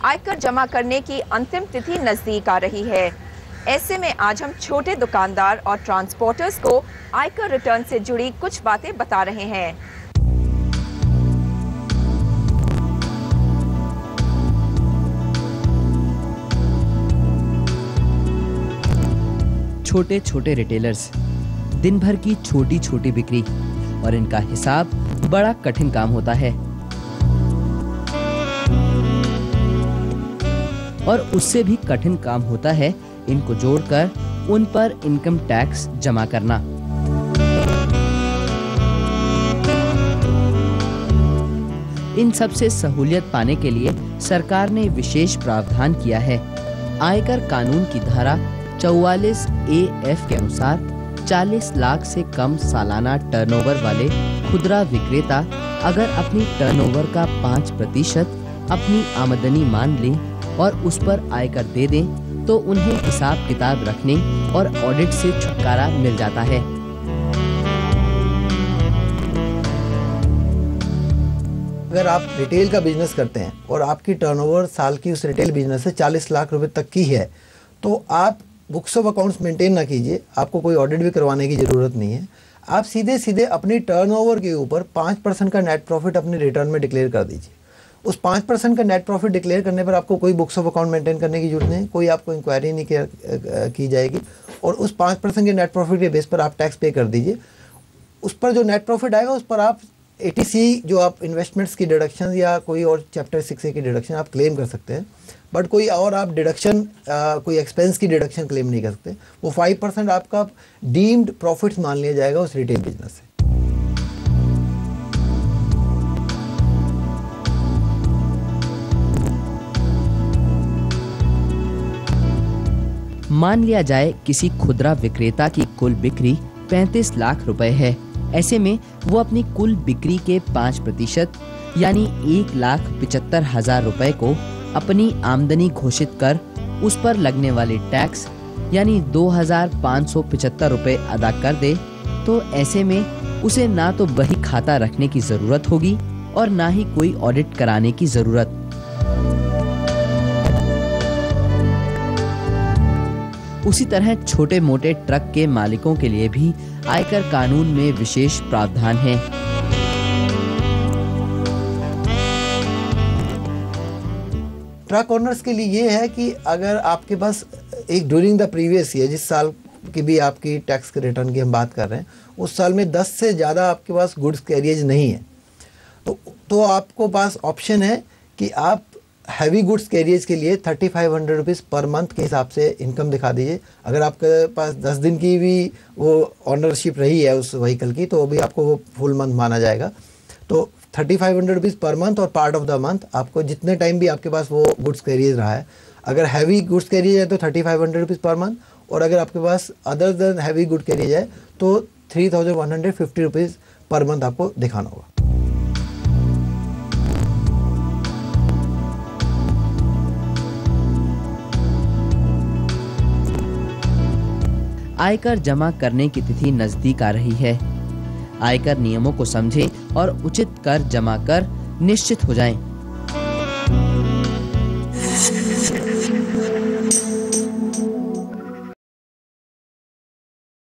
आयकर जमा करने की अंतिम तिथि नजदीक आ रही है। ऐसे में आज हम छोटे दुकानदार और ट्रांसपोर्टर्स को आयकर रिटर्न से जुड़ी कुछ बातें बता रहे हैं। छोटे छोटे रिटेलर्स, दिन भर की छोटी छोटी बिक्री और इनका हिसाब बड़ा कठिन काम होता है और उससे भी कठिन काम होता है इनको जोड़कर उन पर इनकम टैक्स जमा करना। इन सब से सहूलियत पाने के लिए सरकार ने विशेष प्रावधान किया है। आयकर कानून की धारा 44 AF के अनुसार 40 लाख से कम सालाना टर्नओवर वाले खुदरा विक्रेता अगर अपनी टर्नओवर का 5% अपनी आमदनी मान लें और उस पर आयकर दे दें तो उन्हें हिसाब किताब रखने और ऑडिट से छुटकारा मिल जाता है। अगर आप रिटेल का बिजनेस करते हैं और आपकी टर्नओवर साल की उस रिटेल बिजनेस से 40 लाख रुपए तक की है तो आप बुक्स ऑफ अकाउंट्स मेंटेन ना कीजिए, आपको कोई ऑडिट भी करवाने की ज़रूरत नहीं है। आप सीधे सीधे अपनी टर्नओवर के ऊपर 5% का नेट प्रॉफिट अपने रिटर्न में डिक्लेयर कर दीजिए। उस 5% का नेट प्रॉफिट डिक्लेयर करने पर आपको कोई बुक्स ऑफ अकाउंट मेंटेन करने की जरूरत नहीं, कोई आपको इंक्वायरी नहीं की जाएगी और उस 5% के नेट प्रॉफिट के बेस पर आप टैक्स पे कर दीजिए। उस पर जो नेट प्रॉफिट आएगा उस पर आप ATC जो आप इन्वेस्टमेंट्स की डिडक्शन या कोई और चैप्टर 6A की डिडक्शन आप क्लेम कर सकते हैं, बट कोई और आप डिडक्शन कोई एक्सपेंस की डिडक्शन क्लेम नहीं कर सकते। वो 5% आपका डीम्ड प्रॉफिट्स मान लिया जाएगा उस रिटेल बिजनेस से। मान लिया जाए किसी खुदरा विक्रेता की कुल बिक्री 35 लाख रुपए है। ऐसे में वो अपनी कुल बिक्री के 5% यानी 1,75,000 रुपए को अपनी आमदनी घोषित कर उस पर लगने वाले टैक्स यानी 2,575 रुपए अदा कर दे तो ऐसे में उसे ना तो बही खाता रखने की जरूरत होगी और ना ही कोई ऑडिट कराने की जरूरत। उसी तरह छोटे मोटे ट्रक के मालिकों के लिए भी आयकर कानून में विशेष प्रावधान है। ट्रक ओनर्स के लिए ये है कि अगर आपके पास एक ड्यूरिंग द प्रीवियस ईयर, जिस साल की भी आपकी टैक्स के रिटर्न की हम बात कर रहे हैं, उस साल में 10 से ज़्यादा आपके पास गुड्स कैरियज नहीं है तो आपको पास ऑप्शन है कि आप हैवी गुड्स कैरियज के लिए 3500 रुपीज़ पर मंथ के हिसाब से इनकम दिखा दीजिए। अगर आपके पास 10 दिन की भी वो ऑनरशिप रही है उस व्हीकल की तो भी आपको वो फुल मंथ माना जाएगा। तो 3500 रुपीज़ पर मंथ और पार्ट ऑफ द मंथ आपको जितने टाइम भी आपके पास वो गुड्स कैरियज रहा है। अगर हैवी गुड्स कैरियज है तो 3500 रुपीज़ पर मंथ और अगर आपके पास other than heavy goods carriage है तो 3150 रुपीज़ पर मंथ आपको दिखाना होगा। आयकर जमा करने की तिथि नजदीक आ रही है। आयकर नियमों को समझें और उचित कर जमा कर निश्चित हो जाएं।